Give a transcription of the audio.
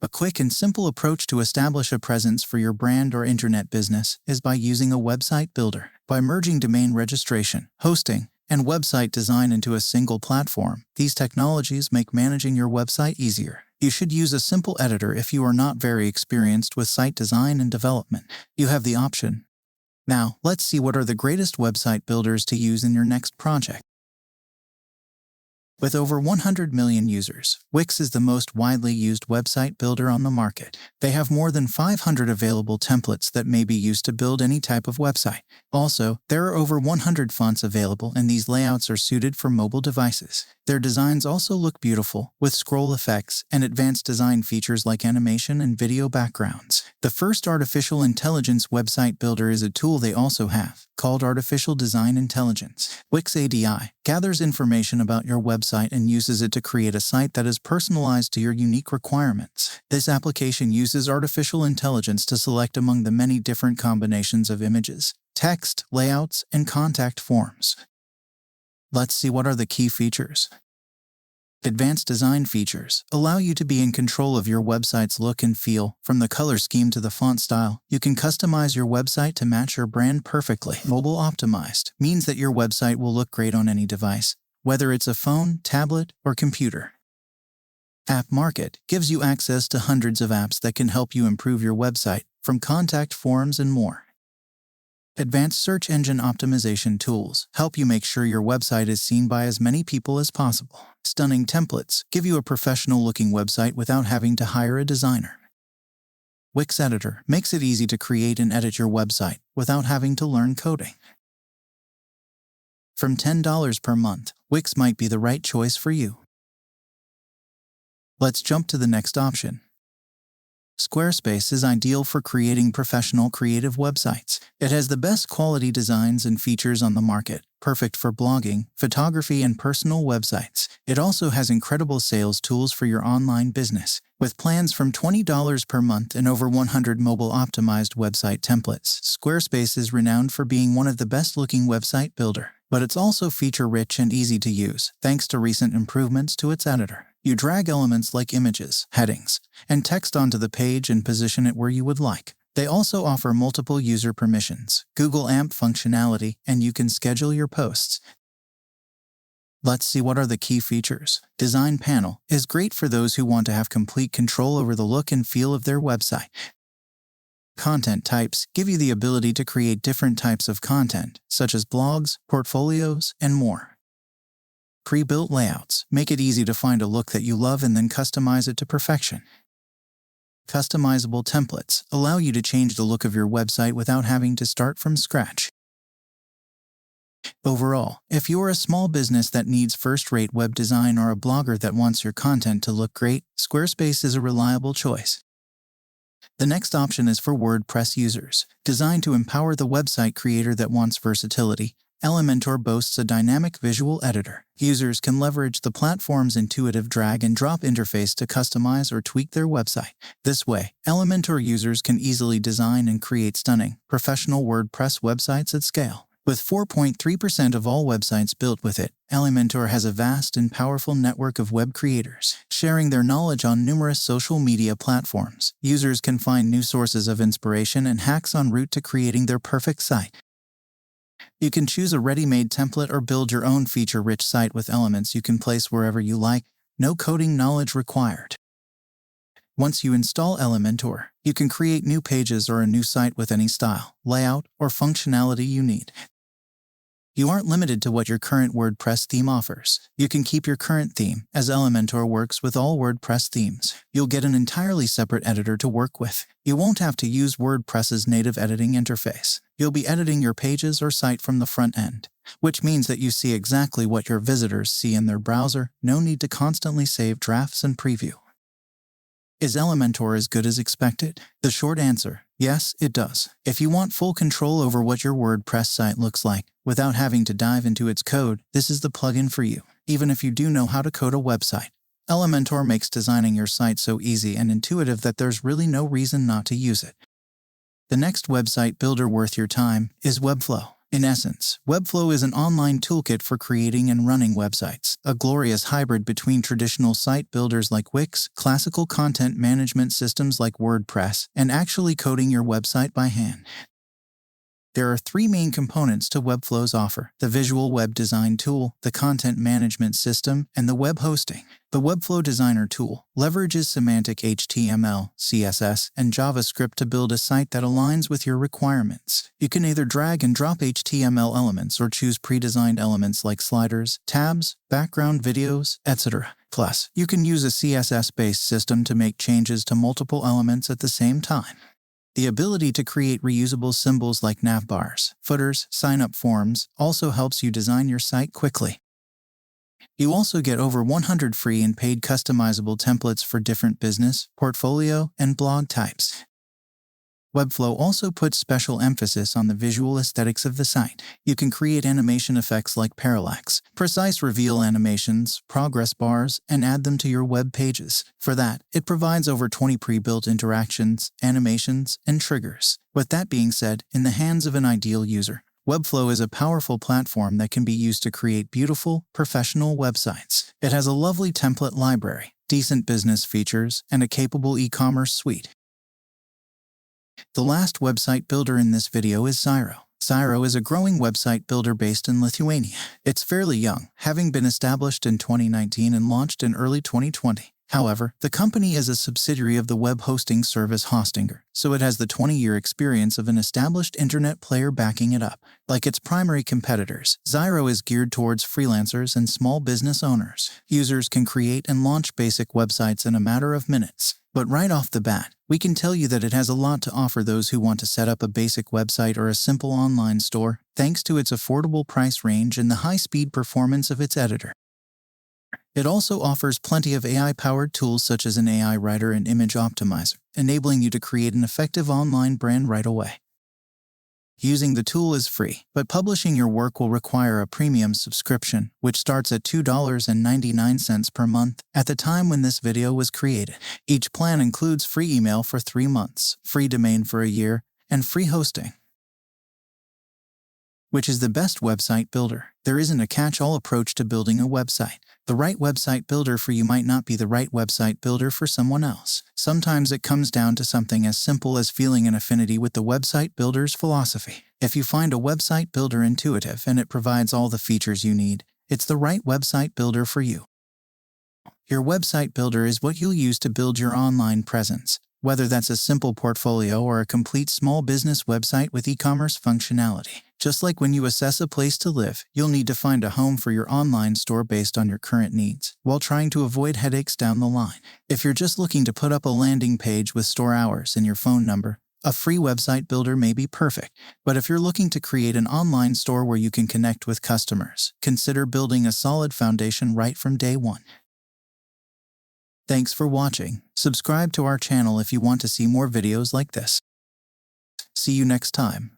A quick and simple approach to establish a presence for your brand or internet business is by using a website builder. By merging domain registration, hosting, and website design into a single platform, these technologies make managing your website easier. You should use a simple editor if you are not very experienced with site design and development. You have the option. Now, let's see what are the greatest website builders to use in your next project. With over 100 million users, Wix is the most widely used website builder on the market. They have more than 500 available templates that may be used to build any type of website. Also, there are over 100 fonts available, and these layouts are suited for mobile devices. Their designs also look beautiful, with scroll effects and advanced design features like animation and video backgrounds. The first artificial intelligence website builder is a tool they also have, called Artificial Design Intelligence. Wix ADI gathers information about your website and uses it to create a site that is personalized to your unique requirements. This application uses artificial intelligence to select among the many different combinations of images, text, layouts, and contact forms. Let's see what are the key features. Advanced design features allow you to be in control of your website's look and feel. From the color scheme to the font style, you can customize your website to match your brand perfectly. Mobile optimized means that your website will look great on any device, whether it's a phone, tablet, or computer. App Market gives you access to hundreds of apps that can help you improve your website, from contact forms and more. Advanced search engine optimization tools help you make sure your website is seen by as many people as possible. Stunning templates give you a professional-looking website without having to hire a designer. Wix Editor makes it easy to create and edit your website without having to learn coding. From $10 per month, Wix might be the right choice for you. Let's jump to the next option. Squarespace is ideal for creating professional creative websites. It has the best quality designs and features on the market, perfect for blogging, photography, and personal websites. It also has incredible sales tools for your online business. With plans from $20 per month and over 100 mobile-optimized website templates, Squarespace is renowned for being one of the best-looking website builder. But it's also feature-rich and easy to use, thanks to recent improvements to its editor. You drag elements like images, headings, and text onto the page and position it where you would like. They also offer multiple user permissions, Google AMP functionality, and you can schedule your posts. Let's see what are the key features. Design Panel is great for those who want to have complete control over the look and feel of their website. Content types give you the ability to create different types of content, such as blogs, portfolios, and more. Pre-built layouts make it easy to find a look that you love and then customize it to perfection. Customizable templates allow you to change the look of your website without having to start from scratch. Overall, if you're a small business that needs first-rate web design or a blogger that wants your content to look great, Squarespace is a reliable choice. The next option is for WordPress users. Designed to empower the website creator that wants versatility, Elementor boasts a dynamic visual editor. Users can leverage the platform's intuitive drag-and-drop interface to customize or tweak their website. This way, Elementor users can easily design and create stunning, professional WordPress websites at scale. With 4.3% of all websites built with it, Elementor has a vast and powerful network of web creators. Sharing their knowledge on numerous social media platforms, users can find new sources of inspiration and hacks en route to creating their perfect site. You can choose a ready-made template or build your own feature-rich site with elements you can place wherever you like, no coding knowledge required. Once you install Elementor, you can create new pages or a new site with any style, layout, or functionality you need. You aren't limited to what your current WordPress theme offers. You can keep your current theme, as Elementor works with all WordPress themes. You'll get an entirely separate editor to work with. You won't have to use WordPress's native editing interface. You'll be editing your pages or site from the front end, which means that you see exactly what your visitors see in their browser. No need to constantly save drafts and preview. Is Elementor as good as expected? The short answer, yes, it does. If you want full control over what your WordPress site looks like, without having to dive into its code, this is the plugin for you. Even if you do know how to code a website, Elementor makes designing your site so easy and intuitive that there's really no reason not to use it. The next website builder worth your time is Webflow. In essence, Webflow is an online toolkit for creating and running websites, a glorious hybrid between traditional site builders like Wix, classical content management systems like WordPress, and actually coding your website by hand. There are three main components to Webflow's offer: the visual web design tool, the content management system, and the web hosting. The Webflow Designer tool leverages semantic HTML, CSS, and JavaScript to build a site that aligns with your requirements. You can either drag and drop HTML elements or choose pre-designed elements like sliders, tabs, background videos, etc. Plus, you can use a CSS-based system to make changes to multiple elements at the same time. The ability to create reusable symbols like navbars, footers, sign-up forms also helps you design your site quickly. You also get over 100 free and paid customizable templates for different business, portfolio, and blog types. Webflow also puts special emphasis on the visual aesthetics of the site. You can create animation effects like parallax, precise reveal animations, progress bars, and add them to your web pages. For that, it provides over 20 pre-built interactions, animations, and triggers. With that being said, in the hands of an ideal user, Webflow is a powerful platform that can be used to create beautiful, professional websites. It has a lovely template library, decent business features, and a capable e-commerce suite. The last website builder in this video is Zyro. Zyro is a growing website builder based in Lithuania. It's fairly young, having been established in 2019 and launched in early 2020. However, the company is a subsidiary of the web hosting service Hostinger, so it has the 20-year experience of an established internet player backing it up. Like its primary competitors, Zyro is geared towards freelancers and small business owners. Users can create and launch basic websites in a matter of minutes. But right off the bat, we can tell you that it has a lot to offer those who want to set up a basic website or a simple online store, thanks to its affordable price range and the high-speed performance of its editor. It also offers plenty of AI-powered tools such as an AI writer and image optimizer, enabling you to create an effective online brand right away. Using the tool is free, but publishing your work will require a premium subscription, which starts at $2.99 per month at the time when this video was created. Each plan includes free email for 3 months, free domain for a year, and free hosting. Which is the best website builder? There isn't a catch-all approach to building a website. The right website builder for you might not be the right website builder for someone else. Sometimes it comes down to something as simple as feeling an affinity with the website builder's philosophy. If you find a website builder intuitive and it provides all the features you need, it's the right website builder for you. Your website builder is what you'll use to build your online presence, whether that's a simple portfolio or a complete small business website with e-commerce functionality. Just like when you assess a place to live, you'll need to find a home for your online store based on your current needs, while trying to avoid headaches down the line. If you're just looking to put up a landing page with store hours and your phone number, a free website builder may be perfect. But if you're looking to create an online store where you can connect with customers, consider building a solid foundation right from day one. Thanks for watching. Subscribe to our channel if you want to see more videos like this. See you next time.